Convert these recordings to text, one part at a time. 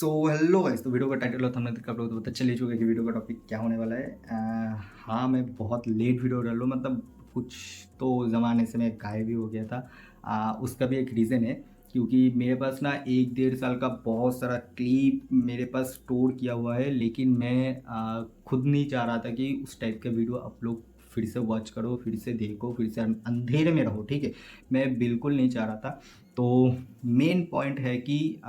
Hello guys, तो video का title और थंबनेल देख आप लोग तो पता चल ही चुका है कि वीडियो का टॉपिक क्या होने वाला है। हाँ, मैं बहुत लेट वीडियो डाल रहा हूँ, मतलब कुछ तो ज़माने से मैं गायब भी हो गया था। उसका भी एक रीज़न है, क्योंकि मेरे पास ना 1 डेढ़ साल का बहुत सारा क्लिप मेरे पास स्टोर किया हुआ है, लेकिन मैं खुद नहीं चाह रहा था कि उस टाइप का वीडियो आप लोग फिर से वॉच करो, फिर से देखो, फिर से अंधेरे में रहो। ठीक है, मैं बिल्कुल नहीं चाह रहा था। तो मेन पॉइंट है कि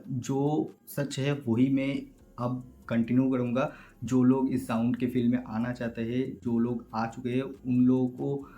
जो सच है वही मैं अब कंटिन्यू करूँगा। जो लोग इस साउंड के फील्ड में आना चाहते हैं, जो लोग आ चुके हैं, उन लोगों को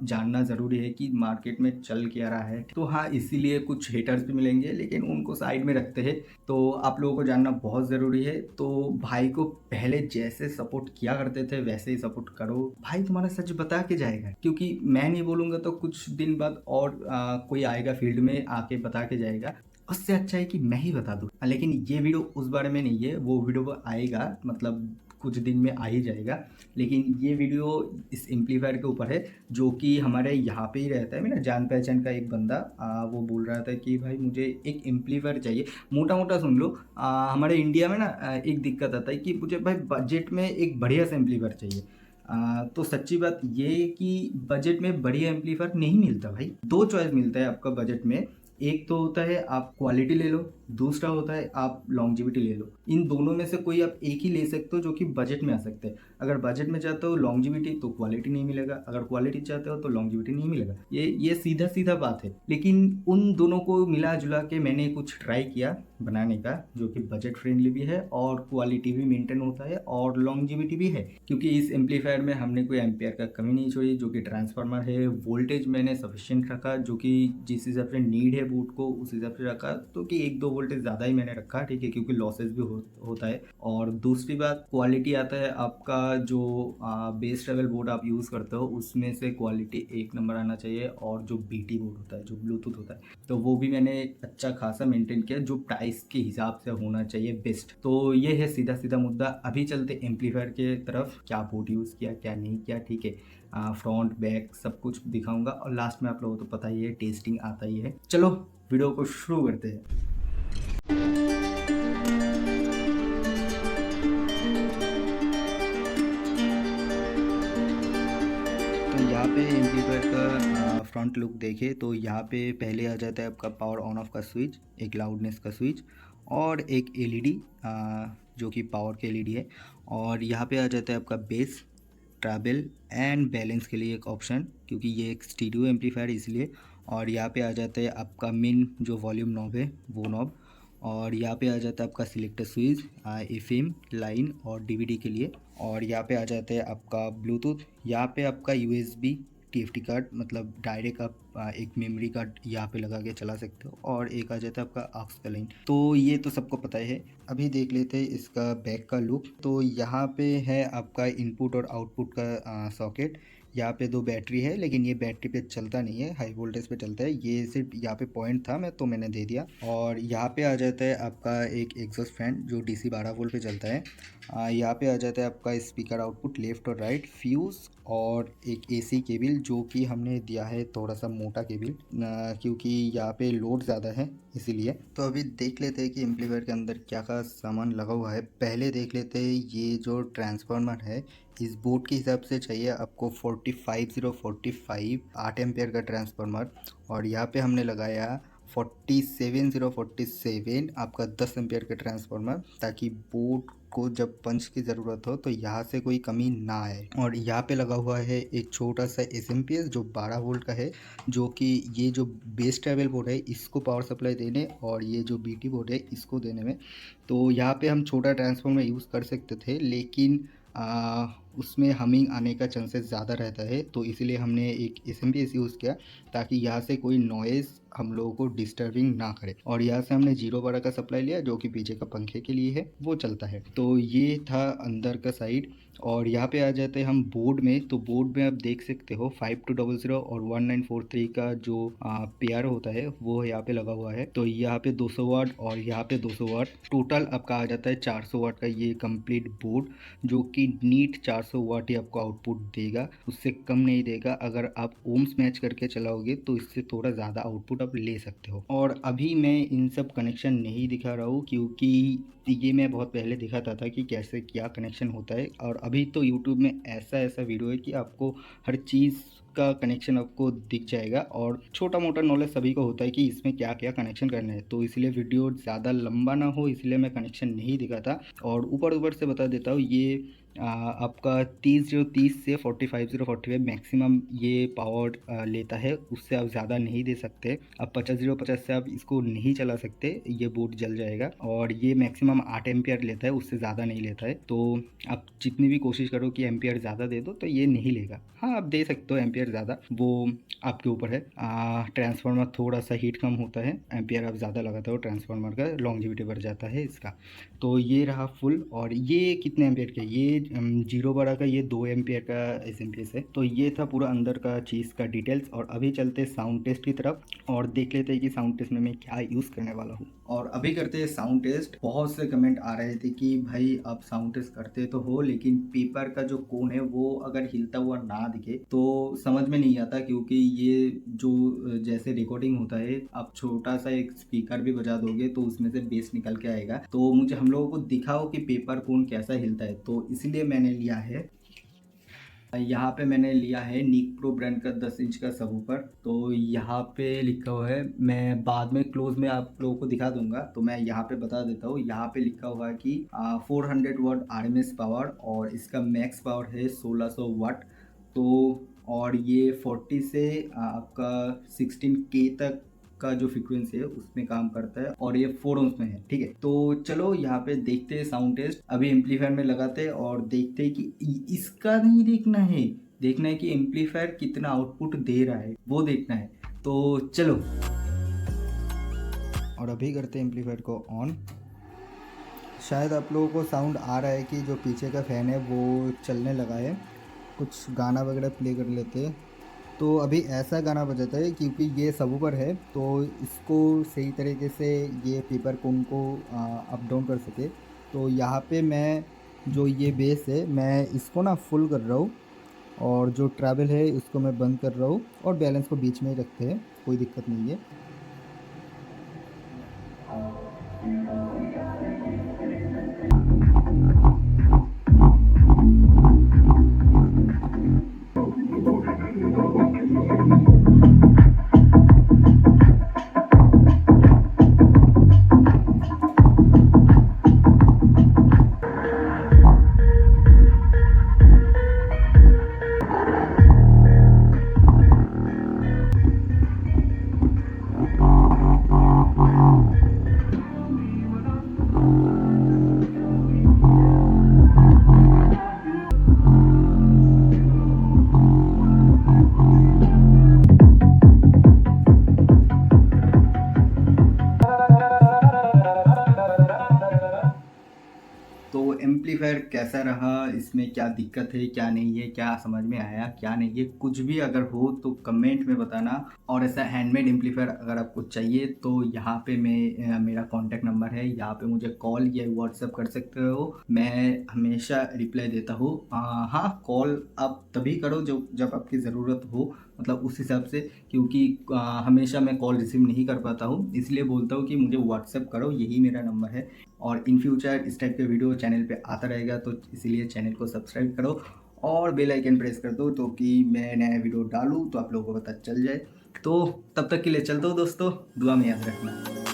जानना ज़रूरी है कि मार्केट में चल क्या रहा है। तो हाँ, इसीलिए कुछ हेटर्स भी मिलेंगे, लेकिन उनको साइड में रखते हैं। तो आप लोगों को जानना बहुत ज़रूरी है। तो भाई को पहले जैसे सपोर्ट किया करते थे वैसे ही सपोर्ट करो। भाई तुम्हारा सच बता के जाएगा, क्योंकि मैं नहीं बोलूँगा तो कुछ दिन बाद और कोई आएगा फील्ड में आके बता के जाएगा। उससे अच्छा है कि मैं ही बता दूँ। लेकिन ये वीडियो उस बारे में नहीं है, वो वीडियो आएगा, मतलब कुछ दिन में आ ही जाएगा। लेकिन ये वीडियो इस एम्पलीफायर के ऊपर है, जो कि हमारे यहाँ पे ही रहता है। मेरा जान पहचान का एक बंदा वो बोल रहा था कि भाई मुझे एक एम्पलीफायर चाहिए। मोटा मोटा सुन लो, हमारे इंडिया में ना एक दिक्कत आता है कि मुझे भाई बजट में एक बढ़िया सा एम्पलीफायर चाहिए। तो सच्ची बात ये है कि बजट में बढ़िया एम्पलीफायर नहीं मिलता भाई। दो चॉइस मिलता है आपका बजट में। एक तो होता है आप क्वालिटी ले लो, दूसरा होता है आप लॉन्जिविटी ले लो। इन दोनों में से कोई आप एक ही ले सकते हो जो कि बजट में आ सकते हैं। अगर बजट में चाहते हो लॉन्जिविटी तो क्वालिटी नहीं मिलेगा, अगर क्वालिटी चाहते हो तो लॉन्जिविटी नहीं मिलेगा। ये सीधा सीधा बात है। लेकिन उन दोनों को मिला जुला के मैंने कुछ ट्राई किया बनाने का, जो कि बजट फ्रेंडली भी है और क्वालिटी भी मेंटेन होता है और लॉन्जिविटी भी है। क्योंकि इस एम्पलीफायर में हमने कोई एम्पियर का कमी नहीं छोड़ी, जो कि ट्रांसफार्मर है। वोल्टेज मैंने सफिशिएंट रखा, जो कि जिस हिसाब से नीड है बूट को उस हिसाब से रखा, तो कि 1-2 वोल्टेज ज़्यादा ही मैंने रखा। ठीक है, क्योंकि लॉसेज भी होता है। और दूसरी बात क्वालिटी आता है, आपका जो बेस ट्रेवल बोर्ड आप यूज़ करते हो उसमें से क्वालिटी एक नंबर आना चाहिए। और जो बीटी बोर्ड होता है, जो ब्लूटूथ होता है, तो वो भी मैंने अच्छा खासा मेंटेन किया, जो प्राइस के हिसाब से होना चाहिए बेस्ट। तो ये है सीधा सीधा मुद्दा। अभी चलते एम्पलीफायर के तरफ, क्या बोर्ड यूज़ किया क्या नहीं किया। ठीक है, फ्रंट बैक सब कुछ दिखाऊंगा और लास्ट में आप लोगों को तो पता ही है, टेस्टिंग आता ही है। चलो वीडियो को शुरू करते हैं। तो यहाँ पे एम्पलीफायर का फ्रंट लुक देखे तो यहाँ पे पहले आ जाता है आपका पावर ऑन ऑफ का स्विच, एक लाउडनेस का स्विच और एक एलईडी, जो कि पावर के एलईडी है। और यहाँ पे आ जाता है आपका बेस, ट्रैवल एंड बैलेंस के लिए एक ऑप्शन, क्योंकि ये एक स्टीरियो एम्पलीफायर इसलिए। और यहाँ पे आ जाता है आपका मेन जो वॉल्यूम नॉब है वो नॉब। और यहाँ पे आ जाता है आपका सिलेक्टर स्विच, एफएम लाइन और डीवीडी के लिए। और यहाँ पे आ जाता है आपका ब्लूटूथ। यहाँ पे आपका यूएसबी टीएफटी कार्ड, मतलब डायरेक्ट आप एक मेमोरी कार्ड यहाँ पे लगा के चला सकते हो। और एक आ जाता है आपका AUX का लाइन। तो ये तो सबको पता ही है। अभी देख लेते हैं इसका बैक का लुक। तो यहाँ पे है आपका इनपुट और आउटपुट का सॉकेट। यहाँ पे 2 बैटरी है, लेकिन ये बैटरी पे चलता नहीं है, हाई वोल्टेज पे चलता है। ये सिर्फ यहाँ पे पॉइंट था मैंने दे दिया। और यहाँ पे आ जाता है आपका एक एग्जॉस्ट फैन जो DC 12 वोल्ट पे चलता है। यहाँ पे आ जाता है आपका स्पीकर आउटपुट लेफ्ट और राइट, फ्यूज़ और एक AC केबल, जो कि हमने दिया है थोड़ा सा मोटा केबल, क्योंकि यहाँ पे लोड ज़्यादा है इसीलिए। तो अभी देख लेते हैं कि एम्पलीफायर के अंदर क्या क्या सामान लगा हुआ है। पहले देख लेते हैं ये जो ट्रांसफार्मर है, इस बोर्ड के हिसाब से चाहिए आपको 45045 8 एम्पेयर का ट्रांसफार्मर। और यहाँ पे हमने लगाया 47047 आपका 10 एम्पेयर का ट्रांसफार्मर, ताकि बोर्ड को जब पंच की ज़रूरत हो तो यहाँ से कोई कमी ना आए। और यहाँ पे लगा हुआ है एक छोटा सा एसएमपीएस जो 12 वोल्ट का है, जो कि ये जो बेस ट्रैवल बोर्ड है इसको पावर सप्लाई देने और ये जो बीटी बोर्ड है इसको देने में। तो यहाँ पे हम छोटा ट्रांसफार्मर यूज़ कर सकते थे, लेकिन उसमें हमिंग आने का चांसेस ज़्यादा रहता है, तो इसीलिए हमने एक एसएमपीएस यूज़ किया, ताकि यहाँ से कोई नॉइज़ हम लोगों को डिस्टर्बिंग ना करे। और यहाँ से हमने 0 का सप्लाई लिया, जो कि पीछे का पंखे के लिए है, वो चलता है। तो ये था अंदर का साइड। और यहाँ पे आ जाते हैं हम बोर्ड में। तो बोर्ड में आप देख सकते हो 5200 और 1943 का जो पेयर होता है वो यहाँ पे लगा हुआ है। तो यहाँ पे 200 वाट और यहाँ पे 200 वाट, टोटल आपका आ जाता है 400 वाट का ये कंप्लीट बोर्ड, जो कि नीट 400 वाट ही आपको आउटपुट देगा, उससे कम नहीं देगा। अगर आप ओम्स मैच करके चलाओगे तो इससे थोड़ा ज़्यादा आउटपुट आउटपुट आप ले सकते हो। और अभी मैं इन सब कनेक्शन नहीं दिखा रहा हूँ, क्योंकि ये मैं बहुत पहले दिखाता था कि कैसे क्या कनेक्शन होता है। और अभी तो यूट्यूब में ऐसा ऐसा वीडियो है कि आपको हर चीज़ का कनेक्शन आपको दिख जाएगा, और छोटा मोटा नॉलेज सभी को होता है कि इसमें क्या क्या कनेक्शन करना है। तो इसलिए वीडियो ज़्यादा लंबा ना हो, इसलिए मैं कनेक्शन नहीं दिखाता। और ऊपर ऊपर से बता देता हूँ, ये आपका 3030 से 45045 मैक्सिमम ये पावर लेता है, उससे आप ज़्यादा नहीं दे सकते। अब 50050 से आप इसको नहीं चला सकते, ये बोर्ड जल जाएगा। और ये मैक्सिमम 8 एम्पियर लेता है, उससे ज़्यादा नहीं लेता है। तो आप जितनी भी कोशिश करो कि एम्पियर ज़्यादा दे दो, तो ये नहीं लेगा। हाँ, आप दे सकते हो एम्पियर ज़्यादा, वो आपके ऊपर है। ट्रांसफार्मर थोड़ा सा हीट कम होता है, एम्पियर आप ज़्यादा लगाते हो ट्रांसफार्मर का, लॉन्जिविटी बढ़ जाता है इसका। तो ये रहा फुल। और ये कितने एम्पियर का, ये 0 का, ये 2 एम्पियर का एसएमपीएस है। तो ये था पूरा अंदर का चीज़ का डिटेल्स। और अभी चलते हैं साउंड टेस्ट की तरफ और देख लेते हैं कि साउंड टेस्ट में मैं क्या यूज़ करने वाला हूँ। और अभी करते हैं साउंड टेस्ट। बहुत से कमेंट आ रहे थे कि भाई आप साउंड टेस्ट करते तो हो, लेकिन पेपर का जो कोन है वो अगर हिलता हुआ ना दिखे तो समझ में नहीं आता, क्योंकि ये जो जैसे रिकॉर्डिंग होता है, आप छोटा सा एक स्पीकर भी बजा दोगे तो उसमें से बेस निकल के आएगा। तो मुझे हम लोगों को दिखाओ कि पेपर कोन कैसा हिलता है, तो इसलिए मैंने लिया है, यहाँ पे मैंने लिया है निक प्रो ब्रांड का 10 इंच का सबवूफर। तो यहाँ पे लिखा हुआ है, मैं बाद में क्लोज में आप लोगों को दिखा दूंगा, तो मैं यहाँ पे बता देता हूँ। यहाँ पे लिखा हुआ है कि 400 वाट RMS पावर, और इसका मैक्स पावर है 1600 वाट। तो और ये 40 से आपका 16K तक का जो फ्रीक्वेंसी है उसमें काम करता है, और ये 4 ohms में है। ठीक है, तो चलो यहाँ पे देखते हैं साउंड टेस्ट। अभी एम्पलीफायर में लगाते हैं और देखते हैं कि इसका नहीं देखना है, देखना है कि एम्पलीफायर कितना आउटपुट दे रहा है, वो देखना है। तो चलो, और अभी करते हैं एम्पलीफायर को ऑन। शायद आप लोगों को साउंड आ रहा है कि जो पीछे का फ़ैन है वो चलने लगा है। कुछ गाना वगैरह प्ले कर लेते हैं। तो अभी ऐसा गाना बजाता है, क्योंकि ये सबवूफर है तो इसको सही तरीके से ये पेपर कोन को अप डाउन कर सके। तो यहाँ पे मैं जो ये बेस है मैं इसको ना फुल कर रहा हूँ, और जो ट्रैवल है उसको मैं बंद कर रहा हूँ, और बैलेंस को बीच में ही रखते हैं, कोई दिक्कत नहीं है। तो एम्पलीफायर कैसा रहा, इसमें क्या दिक्कत है, क्या नहीं है, क्या समझ में आया, क्या नहीं है, कुछ भी अगर हो तो कमेंट में बताना। और ऐसा हैंडमेड एम्पलीफायर अगर आपको चाहिए तो यहाँ पे मेरा कॉन्टैक्ट नंबर है, यहाँ पे मुझे कॉल या व्हाट्सएप कर सकते हो, मैं हमेशा रिप्लाई देता हूँ। हाँ, कॉल आप तभी करो जब आपकी ज़रूरत हो, मतलब उस हिसाब से, क्योंकि हमेशा मैं कॉल रिसीव नहीं कर पाता हूँ, इसलिए बोलता हूँ कि मुझे व्हाट्सएप करो, यही मेरा नंबर है। और इन फ्यूचर इस टाइप के वीडियो चैनल पे आता रहेगा, तो इसीलिए चैनल को सब्सक्राइब करो और बेल आइकन प्रेस कर दो, तो कि मैं नया वीडियो डालूँ तो आप लोगों को पता चल जाए। तो तब तक के लिए चलता हूँ दोस्तों, दुआ में याद रखना।